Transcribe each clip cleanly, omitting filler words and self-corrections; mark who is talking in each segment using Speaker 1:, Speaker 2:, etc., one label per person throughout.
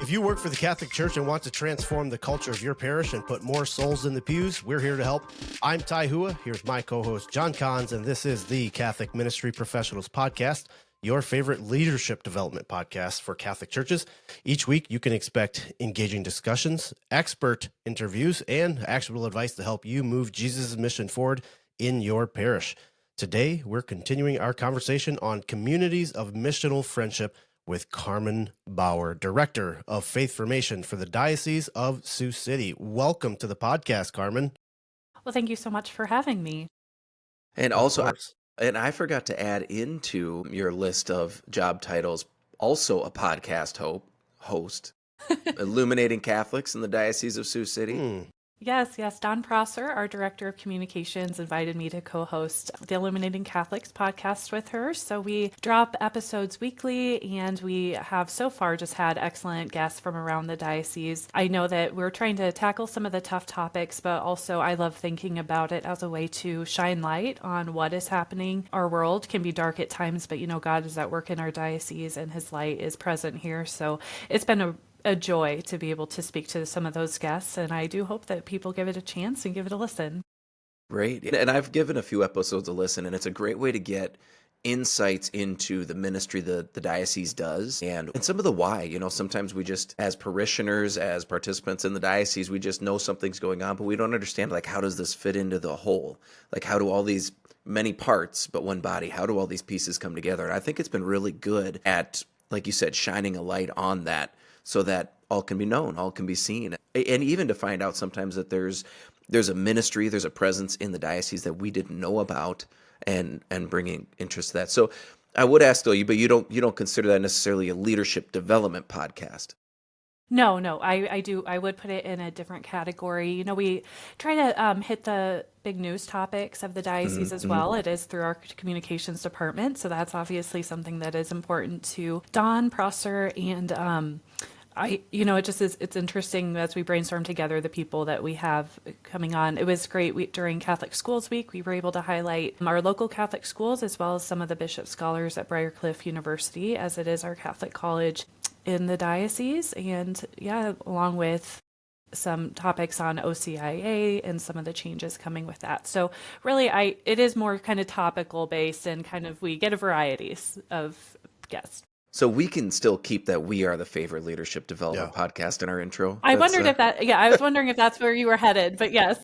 Speaker 1: If you work for the Catholic Church and want to transform the culture of your parish and put more souls in the pews, we're here to help. I'm Ty Hua. Here's my co-host, John Konz, and this is the Catholic Ministry Professionals Podcast, your favorite leadership development podcast for Catholic churches. Each week, you can expect engaging discussions, expert interviews, and actionable advice to help you move Jesus' mission forward in your parish. Today, we're continuing our conversation on communities of missional friendship with Karmen Bower, Director of Faith Formation for the Diocese of Sioux City. Welcome to the podcast, Karmen.
Speaker 2: Well, thank you so much for having me.
Speaker 3: And also, I forgot to add into your list of job titles, also a podcast host, Illuminating Catholics in the Diocese of Sioux City.
Speaker 2: Yes. Don Prosser, our Director of Communications, invited me to co-host the Illuminating Catholics podcast with her. So we drop episodes weekly, and we have so far just had excellent guests from around the diocese. I know that we're trying to tackle some of the tough topics, but also I love thinking about it as a way to shine light on what is happening. Our world can be dark at times, but God is at work in our diocese, and his light is present here. So it's been a joy to be able to speak to some of those guests, and I do hope that people give it a chance and give it a listen.
Speaker 3: Great. And I've given a few episodes a listen, and it's a great way to get insights into the ministry the diocese does and some of the why. Sometimes we just, as parishioners, as participants in the diocese, we just know something's going on, but we don't understand, how does this fit into the whole? How do all these many parts, but one body, how do all these pieces come together? And I think it's been really good at, like you said, shining a light on that, so that all can be known, all can be seen. And even to find out sometimes that there's a ministry, there's a presence in the diocese that we didn't know about, and bringing interest to that. So I would ask though, but you don't consider that necessarily a leadership development podcast?
Speaker 2: No, I do. I would put it in a different category. We try to hit the big news topics of the diocese as well. It is through our communications department, so that's obviously something that is important to Don Prosser, and it's interesting as we brainstorm together the people that we have coming on. It was great. During Catholic Schools Week, we were able to highlight our local Catholic schools as well as some of the bishop scholars at Briarcliff University, as it is our Catholic college in the diocese, and along with some topics on OCIA and some of the changes coming with that. So really, it is more kind of topical based, and we get a variety of guests.
Speaker 3: So we can still keep that we are the favorite leadership development podcast in our intro.
Speaker 2: I was wondering if that's where you were headed, but yes.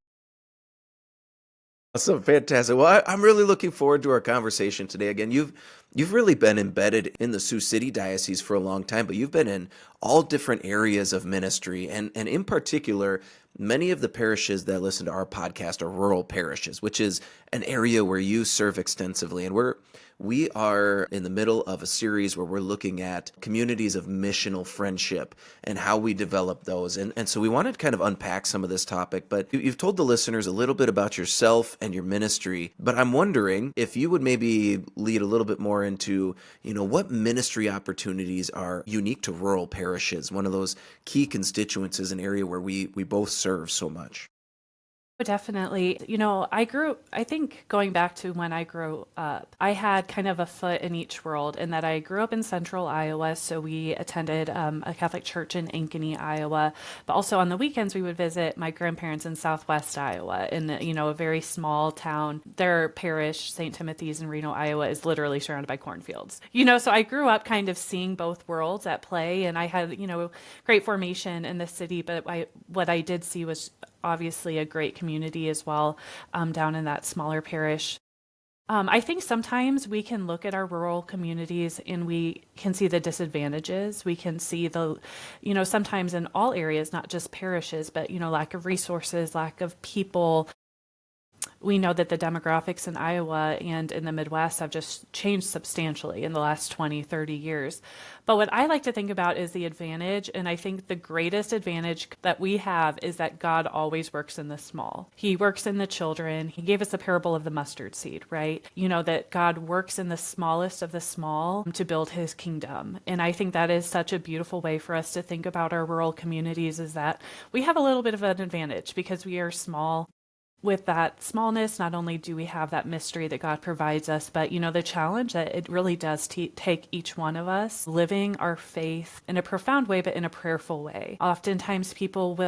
Speaker 3: So fantastic. Well, I'm really looking forward to our conversation today. Again, you've really been embedded in the Sioux City Diocese for a long time, but you've been in all different areas of ministry, and in particular, many of the parishes that listen to our podcast are rural parishes, which is an area where you serve extensively. And we are in the middle of a series where we're looking at communities of missional friendship and how we develop those. And so we wanted to kind of unpack some of this topic, but you've told the listeners a little bit about yourself and your ministry, but I'm wondering if you would maybe lead a little bit more into, what ministry opportunities are unique to rural parishes, one of those key constituencies, an area where we both serve so much.
Speaker 2: Definitely. I think going back to when I grew up, I had kind of a foot in each world, in that I grew up in central Iowa. So we attended a Catholic church in Ankeny, Iowa. But also on the weekends, we would visit my grandparents in southwest Iowa, in a very small town. Their parish, St. Timothy's in Reno, Iowa, is literally surrounded by cornfields. So I grew up kind of seeing both worlds at play, and I had, great formation in the city. But what I did see was obviously a great community as well, down in that smaller parish. I think sometimes we can look at our rural communities and we can see the disadvantages. We can see sometimes in all areas, not just parishes, but, lack of resources, lack of people. We know that the demographics in Iowa and in the Midwest have just changed substantially in the last 20, 30 years. But what I like to think about is the advantage, and I think the greatest advantage that we have is that God always works in the small. He works in the children. He gave us the parable of the mustard seed, right? That God works in the smallest of the small to build his kingdom. And I think that is such a beautiful way for us to think about our rural communities, is that we have a little bit of an advantage because we are small. with that smallness, not only do we have that mystery that God provides us, but, the challenge that it really does take each one of us living our faith in a profound way, but in a prayerful way. Oftentimes people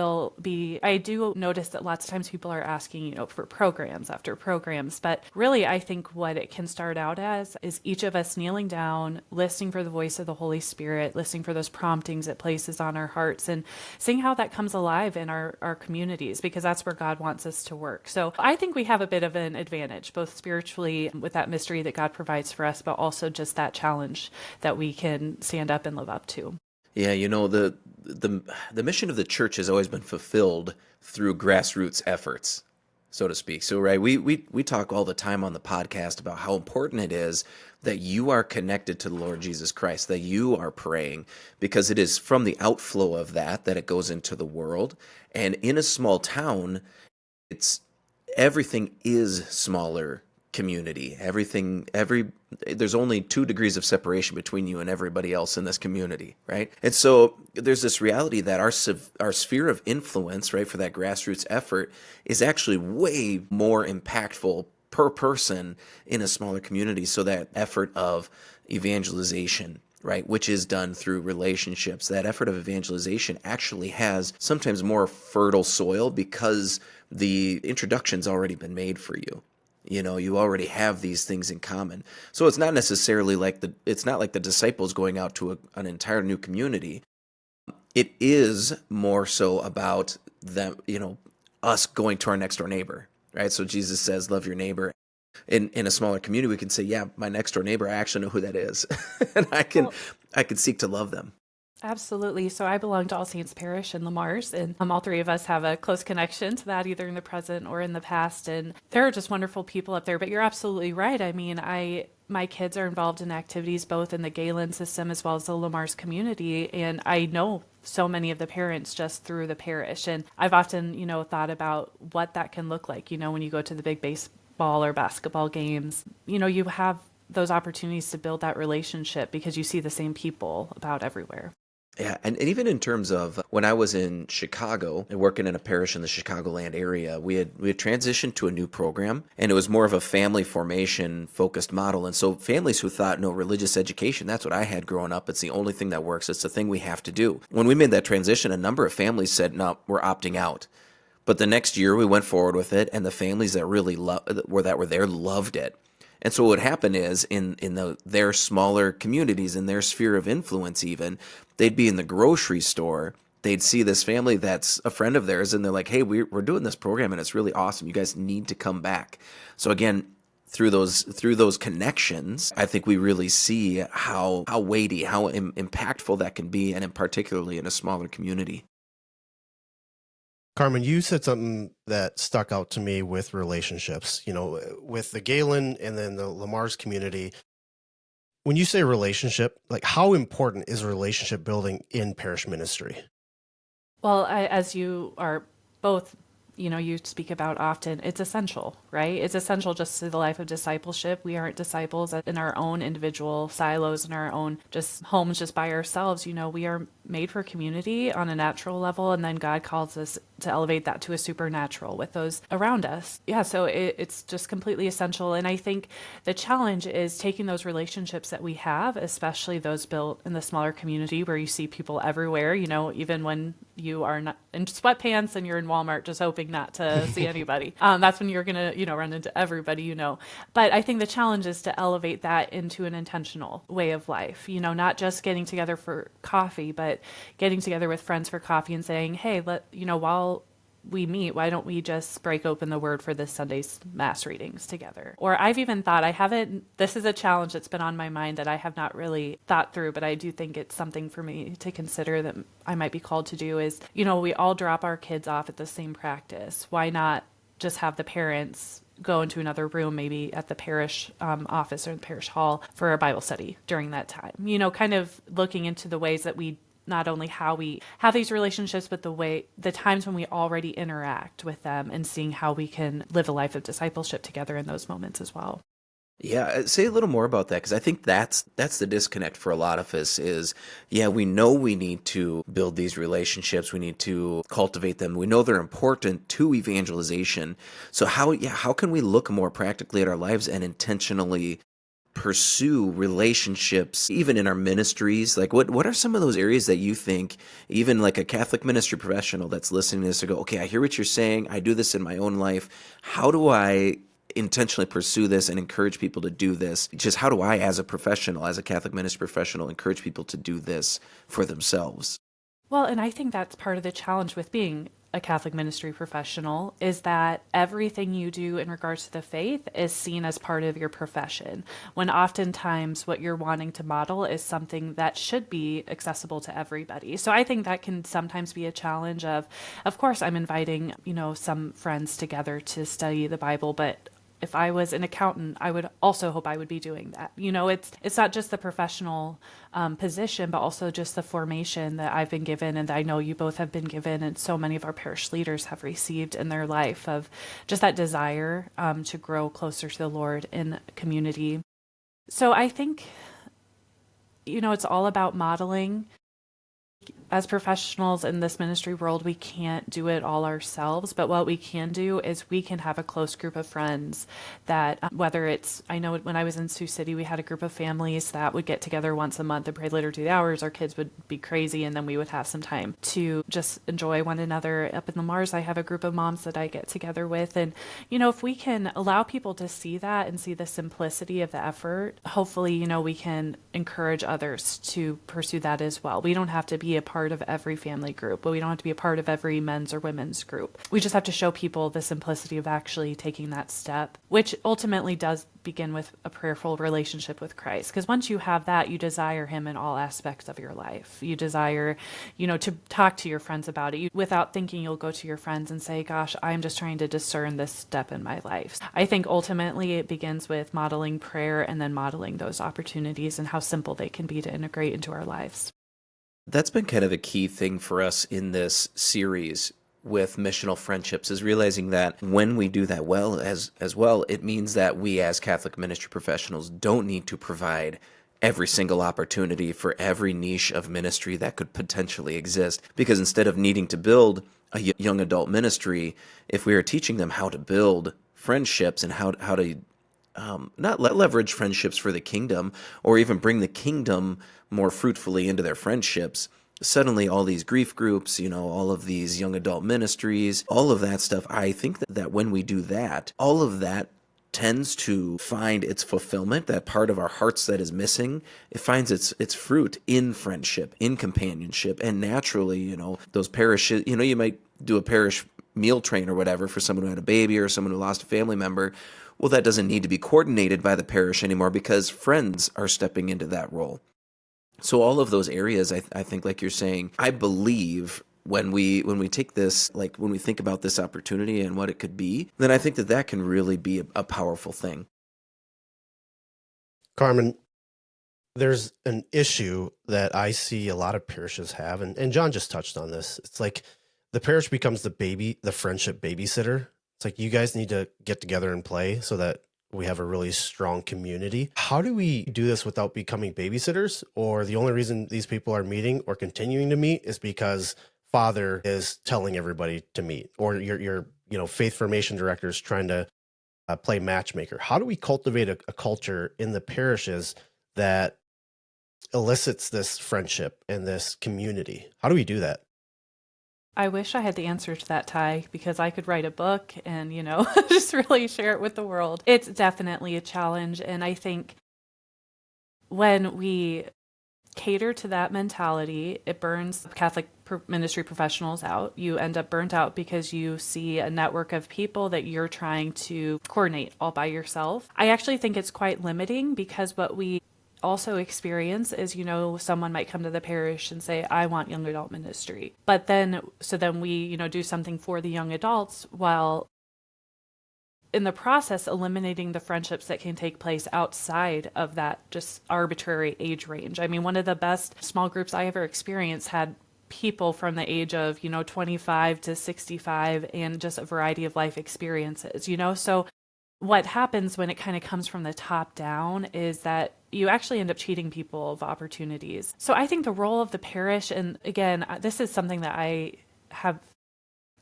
Speaker 2: I do notice that lots of times people are asking, for programs after programs, but really I think what it can start out as is each of us kneeling down, listening for the voice of the Holy Spirit, listening for those promptings it places on our hearts, and seeing how that comes alive in our communities, because that's where God wants us to work. So I think we have a bit of an advantage, both spiritually with that mystery that God provides for us, but also just that challenge that we can stand up and live up to.
Speaker 3: Yeah, the mission of the church has always been fulfilled through grassroots efforts, so to speak. So, right, we talk all the time on the podcast about how important it is that you are connected to the Lord Jesus Christ, that you are praying, because it is from the outflow of that it goes into the world. And in a small town, everything is smaller community. There's only 2 degrees of separation between you and everybody else in this community, right? And so there's this reality that our sphere of influence, right, for that grassroots effort is actually way more impactful per person in a smaller community. So that effort of evangelization, right, which is done through relationships, that effort of evangelization actually has sometimes more fertile soil because the introduction's already been made for you. You already have these things in common. So it's not necessarily it's not like the disciples going out to an entire new community. It is more so about them, us going to our next door neighbor, right? So Jesus says, love your neighbor. In a smaller community, we can say, yeah, my next door neighbor, I actually know who that is. And I can seek to love them.
Speaker 2: Absolutely. So I belong to All Saints Parish in Lamars, and all 3 of us have a close connection to that, either in the present or in the past. And there are just wonderful people up there. But you're absolutely right. I mean, my kids are involved in activities both in the Galen system as well as the Lamars community, and I know so many of the parents just through the parish. And I've often, thought about what that can look like. When you go to the big baseball or basketball games, you have those opportunities to build that relationship because you see the same people about everywhere.
Speaker 3: Yeah, and even in terms of when I was in Chicago and working in a parish in the Chicagoland area, we had transitioned to a new program, and it was more of a family formation focused model. And so families who thought, no, religious education, that's what I had growing up. It's the only thing that works. It's the thing we have to do. When we made that transition, a number of families said, no, we're opting out. But the next year we went forward with it, and the families that really were there loved it. And so what would happen is in their smaller communities, in their sphere of influence even, they'd be in the grocery store, they'd see this family that's a friend of theirs, and they're like, hey, we're doing this program, and it's really awesome. You guys need to come back. So again, through those connections, I think we really see how weighty, how impactful that can be, and particularly in a smaller community.
Speaker 1: Karmen, you said something that stuck out to me with relationships, with the Galen and then the Lamar's community. When you say relationship, how important is relationship building in parish ministry?
Speaker 2: Well, as you are both, you speak about often, it's essential, right? It's essential just to the life of discipleship. We aren't disciples in our own individual silos, in our own just homes, just by ourselves. We are made for community on a natural level, and then God calls us to elevate that to a supernatural with those around us. Yeah, so it's just completely essential. And I think the challenge is taking those relationships that we have, especially those built in the smaller community where you see people everywhere, even when you are not in sweatpants and you're in Walmart just hoping not to see anybody. That's when you're going to, run into everybody, But I think the challenge is to elevate that into an intentional way of life, not just getting together for coffee, but getting together with friends for coffee and saying, hey, while we meet, why don't we just break open the word for this Sunday's mass readings together? Or I've even thought, this is a challenge that's been on my mind that I have not really thought through, but I do think it's something for me to consider that I might be called to do is, we all drop our kids off at the same practice. Why not just have the parents go into another room, maybe at the parish office or the parish hall for a Bible study during that time? Kind of looking into the ways that we not only how we have these relationships, but the times when we already interact with them and seeing how we can live a life of discipleship together in those moments as well.
Speaker 3: Yeah, say a little more about that because I think that's the disconnect for a lot of us is yeah, we know we need to build these relationships, we need to cultivate them. We know they're important to evangelization. So how can we look more practically at our lives and intentionally pursue relationships even in our ministries? Like what are some of those areas that you think even like a Catholic ministry professional that's listening to this to go, okay, I hear what you're saying, I do this in my own life. How do I intentionally pursue this and encourage people to do this? Just how do I as a professional, as a Catholic ministry professional, encourage people to do this for themselves?
Speaker 2: Well, and I think that's part of the challenge with being a Catholic ministry professional is that everything you do in regards to the faith is seen as part of your profession, when oftentimes what you're wanting to model is something that should be accessible to everybody. So I think that can sometimes be a challenge of course, I'm inviting, some friends together to study the Bible, but if I was an accountant, I would also hope I would be doing that. It's not just the professional position, but also just the formation that I've been given, and that I know you both have been given, and so many of our parish leaders have received in their life of just that desire to grow closer to the Lord in community. So I think, it's all about modeling. As professionals in this ministry world, we can't do it all ourselves, but what we can do is we can have a close group of friends that, whether it's, I know when I was in Sioux City, we had a group of families that would get together once a month and pray liturgy hours. Our kids would be crazy, and then we would have some time to just enjoy one another. Up in the Mars, I have a group of moms that I get together with, and, if we can allow people to see that and see the simplicity of the effort, hopefully, we can encourage others to pursue that as well. We don't have to be a part of every family group, but we don't have to be a part of every men's or women's group. We just have to show people the simplicity of actually taking that step, which ultimately does begin with a prayerful relationship with Christ. Because once you have that, you desire him in all aspects of your life. You desire, to talk to your friends about it. Without thinking, you'll go to your friends and say, gosh, I'm just trying to discern this step in my life. I think ultimately it begins with modeling prayer and then modeling those opportunities and how simple they can be to integrate into our lives.
Speaker 3: That's been kind of a key thing for us in this series with missional friendships is realizing that when we do that well as well, it means that we as Catholic ministry professionals don't need to provide every single opportunity for every niche of ministry that could potentially exist. Because instead of needing to build a young adult ministry, if we are teaching them how to build friendships and how to not leverage friendships for the kingdom or even bring the kingdom more fruitfully into their friendships, suddenly all these grief groups, all of these young adult ministries, all of that stuff, I think that when we do that, all of that tends to find its fulfillment, that part of our hearts that is missing. It finds its fruit in friendship, in companionship, and naturally, those parishes, you might do a parish meal train or whatever for someone who had a baby or someone who lost a family member. Well, that doesn't need to be coordinated by the parish anymore because friends are stepping into that role. So all of those areas, I think, like you're saying, I believe when we take this, like when we think about this opportunity and what it could be, then I think that can really be a powerful thing.
Speaker 1: Karmen, there's an issue that I see a lot of parishes have, and John just touched on this. It's like the parish becomes the friendship babysitter. It's like you guys need to get together and play so that we have a really strong community. How do we do this without becoming babysitters? Or the only reason these people are meeting or continuing to meet is because Father is telling everybody to meet, or your faith formation director is trying to play matchmaker. How do we cultivate a culture in the parishes that elicits this friendship and this community? How do we do that?
Speaker 2: I wish I had the answer to that, Ty, because I could write a book and, just really share it with the world. It's definitely a challenge. And I think when we cater to that mentality, it burns Catholic ministry professionals out. You end up burnt out because you see a network of people that you're trying to coordinate all by yourself. I actually think it's quite limiting because what we also experience is, someone might come to the parish and say, I want young adult ministry. But then we, do something for the young adults while in the process eliminating the friendships that can take place outside of that just arbitrary age range. I mean, one of the best small groups I ever experienced had people from the age of, 25 to 65 and just a variety of life experiences, so what happens when it kind of comes from the top down is that you actually end up cheating people of opportunities. So I think the role of the parish, and again, this is something that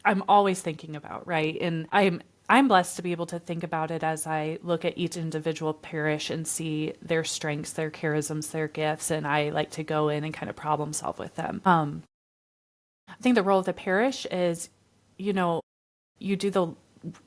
Speaker 2: I'm always thinking about, right? And I'm blessed to be able to think about it as I look at each individual parish and see their strengths, their charisms, their gifts, and I like to go in and kind of problem solve with them. I think the role of the parish is, you do the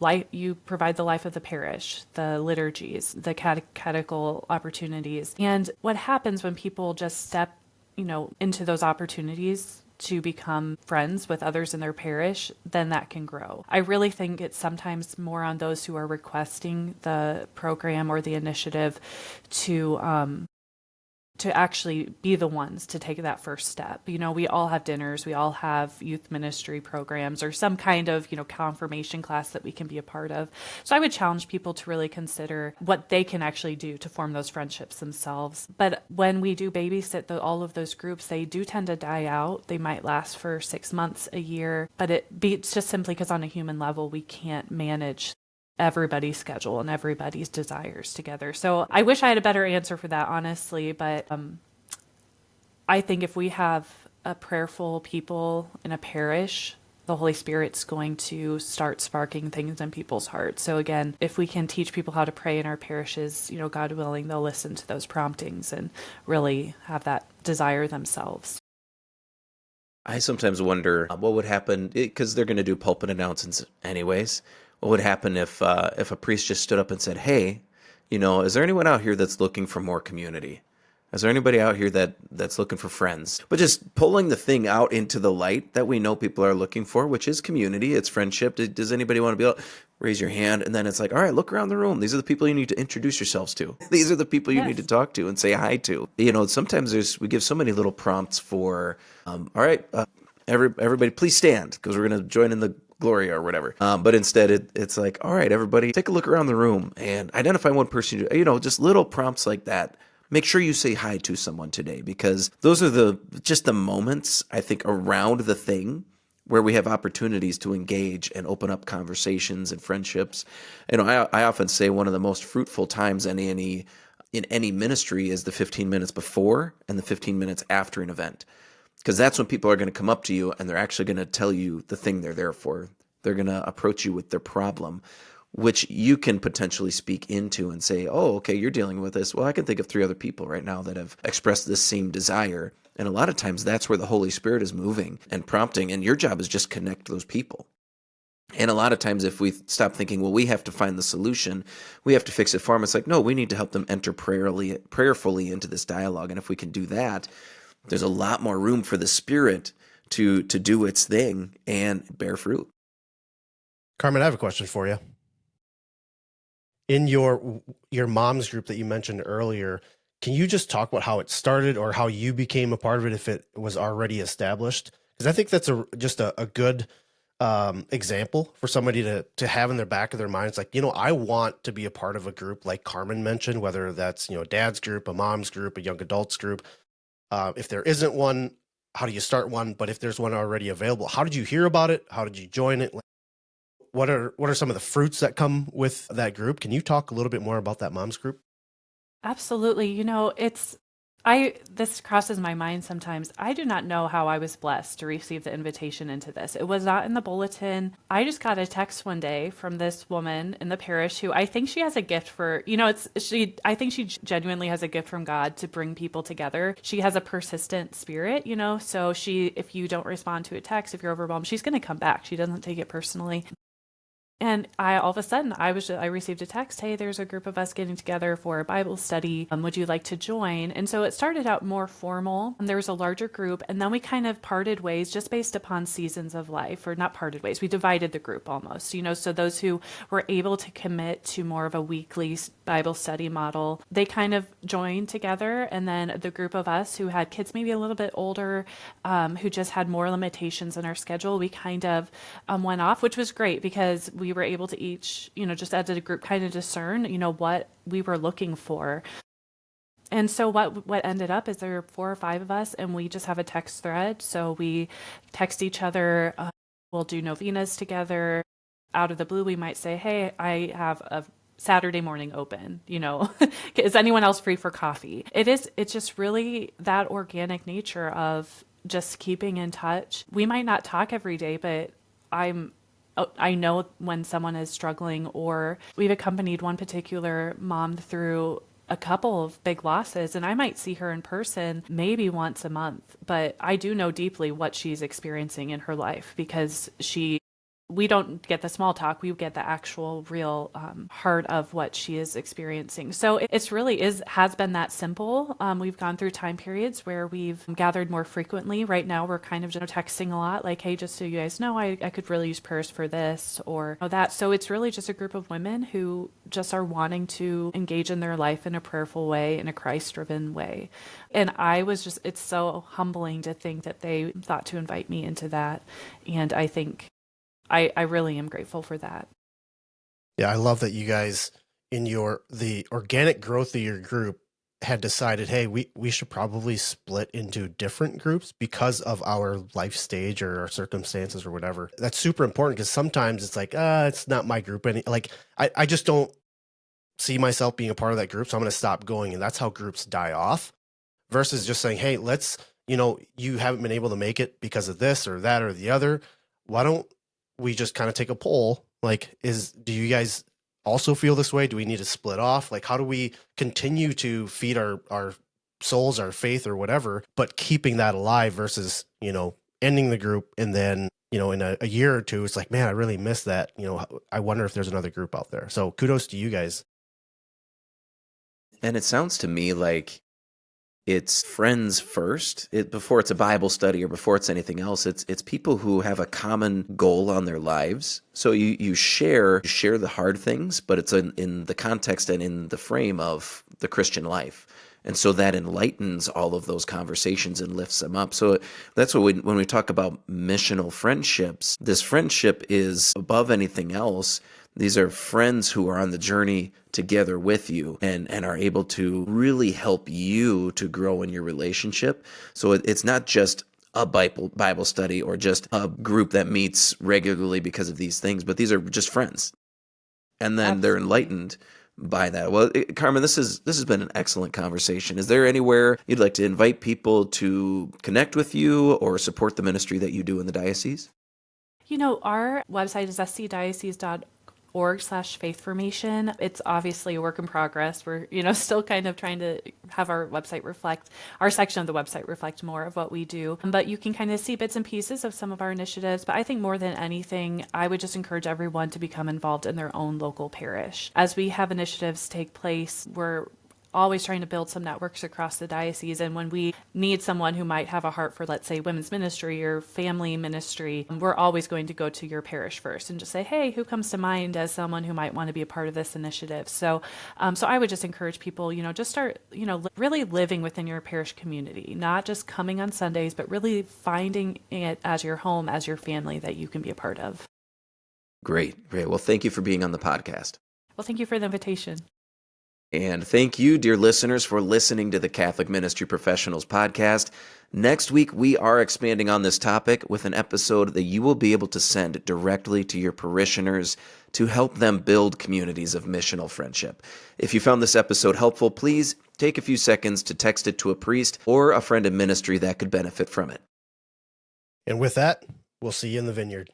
Speaker 2: life, you provide the life of the parish, the liturgies, the catechetical opportunities. And what happens when people just step, into those opportunities to become friends with others in their parish, then that can grow. I really think it's sometimes more on those who are requesting the program or the initiative to actually be the ones to take that first step. We all have dinners, we all have youth ministry programs or some kind of, confirmation class that we can be a part of. So I would challenge people to really consider what they can actually do to form those friendships themselves. But when we do babysit all of those groups, they do tend to die out. They might last for 6 months, a year, but it's just simply because on a human level, we can't manage everybody's schedule and everybody's desires together. So I wish I had a better answer for that, honestly, but I think if we have a prayerful people in a parish, the Holy Spirit's going to start sparking things in people's hearts. So again, if we can teach people how to pray in our parishes, God willing, they'll listen to those promptings and really have that desire themselves.
Speaker 3: I sometimes wonder what would happen, because they're going to do pulpit announcements anyways. What would happen if a priest just stood up and said, "Hey, is there anyone out here that's looking for more community? Is there anybody out here that's looking for friends?" But just pulling the thing out into the light that we know people are looking for, which is community, it's friendship. Does anybody want to be able to raise your hand? And then it's like, all right, look around the room. These are the people you need to introduce yourselves to. These are the people you need to talk to and say hi to. Sometimes we give so many little prompts for, all right, everybody please stand because we're going to join in the Gloria or whatever. But instead it's like, all right, everybody take a look around the room and identify one person, just little prompts like that. Make sure you say hi to someone today, because those are just the moments, I think, around the thing where we have opportunities to engage and open up conversations and friendships. I often say one of the most fruitful times in any ministry is the 15 minutes before and the 15 minutes after an event. Because that's when people are going to come up to you and they're actually going to tell you the thing they're there for. They're going to approach you with their problem, which you can potentially speak into and say, oh, okay, you're dealing with this. Well, I can think of 3 other people right now that have expressed this same desire. And a lot of times that's where the Holy Spirit is moving and prompting. And your job is just connect those people. And a lot of times if we stop thinking, well, we have to find the solution, we have to fix it for them, it's like, no, we need to help them enter prayerfully into this dialogue. And if we can do that, there's a lot more room for the Spirit to do its thing and bear fruit.
Speaker 1: Karmen, I have a question for you. In your mom's group that you mentioned earlier, can you just talk about how it started or how you became a part of it if it was already established? Because I think that's just a good example for somebody to have in their back of their minds. Like, I want to be a part of a group like Karmen mentioned, whether that's, dad's group, a mom's group, a young adults group. If there isn't one, how do you start one? But if there's one already available, how did you hear about it? How did you join it? What are some of the fruits that come with that group? Can you talk a little bit more about that mom's group?
Speaker 2: Absolutely. This crosses my mind sometimes. I do not know how I was blessed to receive the invitation into this. It was not in the bulletin. I just got a text one day from this woman in the parish who I think she has a gift for, I think she genuinely has a gift from God to bring people together. She has a persistent spirit, so if you don't respond to a text, if you're overwhelmed, she's going to come back. She doesn't take it personally. And all of a sudden, I received a text, hey, there's a group of us getting together for a Bible study. Would you like to join? And so it started out more formal, and there was a larger group, and then we kind of parted ways just based upon seasons of life, or not parted ways. We divided the group almost, so those who were able to commit to more of a weekly Bible study model, they kind of joined together. And then the group of us who had kids maybe a little bit older, who just had more limitations in our schedule, we kind of went off, which was great because we were able to each, just as a group kind of discern, what we were looking for. And so what ended up is there were 4 or 5 of us, and we just have a text thread. So we text each other. We'll do novenas together. Out of the blue, we might say, hey, I have a Saturday morning open, is anyone else free for coffee? It's just really that organic nature of just keeping in touch. We might not talk every day, but I know when someone is struggling, or we've accompanied one particular mom through a couple of big losses, and I might see her in person maybe once a month, but I do know deeply what she's experiencing in her life, because we don't get the small talk, we get the actual real heart of what she is experiencing. So it's really has been that simple. We've gone through time periods where we've gathered more frequently. Right now we're kind of texting a lot, like, hey, just so you guys know, I could really use prayers for this or that. So it's really just a group of women who just are wanting to engage in their life in a prayerful way, in a Christ-driven way. And it's so humbling to think that they thought to invite me into that. And I think I really am grateful for that.
Speaker 1: Yeah, I love that you guys in the organic growth of your group had decided, hey, we should probably split into different groups because of our life stage or our circumstances or whatever. That's super important, because sometimes it's like, it's not my group. And like, I just don't see myself being a part of that group, so I'm going to stop going. And that's how groups die off, versus just saying, hey, let's, you haven't been able to make it because of this or that or the other. Why don't we just kind of take a poll? Like, do you guys also feel this way? Do we need to split off? Like, how do we continue to feed our souls, our faith or whatever, but keeping that alive versus, ending the group. And then, in a year or two, it's like, man, I really miss that. I wonder if there's another group out there. So kudos to you guys.
Speaker 3: And it sounds to me like it's friends first. Before it's a Bible study or before it's anything else, it's people who have a common goal on their lives. So you share the hard things, but it's in the context and in the frame of the Christian life. And so that enlightens all of those conversations and lifts them up. So that's what when we talk about missional friendships, this friendship is above anything else. These are friends who are on the journey together with you and are able to really help you to grow in your relationship. So it's not just a Bible study or just a group that meets regularly because of these things, but these are just friends. And then They're enlightened by that. Well, Karmen, this has been an excellent conversation. Is there anywhere you'd like to invite people to connect with you or support the ministry that you do in the diocese?
Speaker 2: Our website is scdiocese.org/faithformation. It's obviously a work in progress. We're, still kind of trying to have our section of the website reflect more of what we do. But you can kind of see bits and pieces of some of our initiatives. But I think more than anything, I would just encourage everyone to become involved in their own local parish. As we have initiatives take place, we're always trying to build some networks across the diocese. And when we need someone who might have a heart for, let's say, women's ministry or family ministry, we're always going to go to your parish first and just say, hey, who comes to mind as someone who might want to be a part of this initiative? So I would just encourage people, just start, really living within your parish community, not just coming on Sundays, but really finding it as your home, as your family that you can be a part of.
Speaker 3: Great. Well, thank you for being on the podcast.
Speaker 2: Well, thank you for the invitation.
Speaker 3: And thank you, dear listeners, for listening to the Catholic Ministry Professionals podcast. Next week, we are expanding on this topic with an episode that you will be able to send directly to your parishioners to help them build communities of missional friendship. If you found this episode helpful, please take a few seconds to text it to a priest or a friend in ministry that could benefit from it.
Speaker 1: And with that, we'll see you in the vineyard.